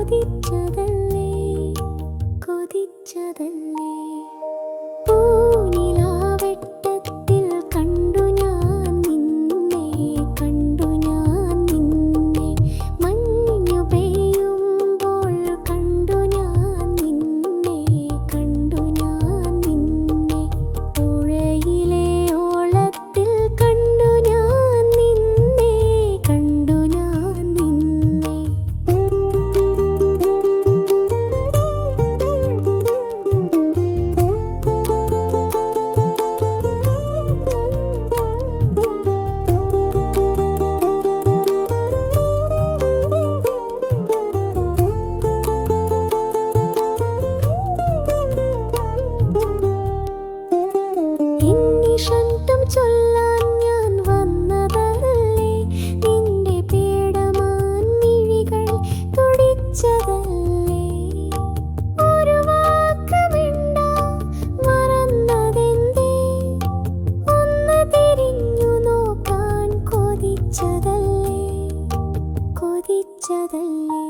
കൊതിച്ചതല്ലേ കൊതിച്ചതല്ലേ പൂനിലാവെട്ടത്തിൽ കണ്ടു ഞാൻ നിന്നെ കണ്ടു ഞാൻ നിന്നെ മഞ്ഞു പെയ്യുമ്പോൾ കണ്ടു ഞാൻ നിന്നെ കണ്ടു ഞാൻ നിന്നെ പുഴയിലെ ഓളത്തിൽ കണ്ടു ഞാൻ നിന്നെ കണ്ടു ഞാൻ നിന്നെ ഇന്നിഷന്തം ചൊല്ലാൻ ഞാൻ വന്നതല്ലേ നിന്റെ പേടമാൻ മിഴികൾ തുടിച്ചതല്ലേ ഒരു വാക്ക് മിണ്ടാൻ മറന്നതെന്തേ ഒന്ന് തിരിഞ്ഞു നോക്കാൻ കൊതിച്ചതല്ലേ കൊതിച്ചതല്ലേ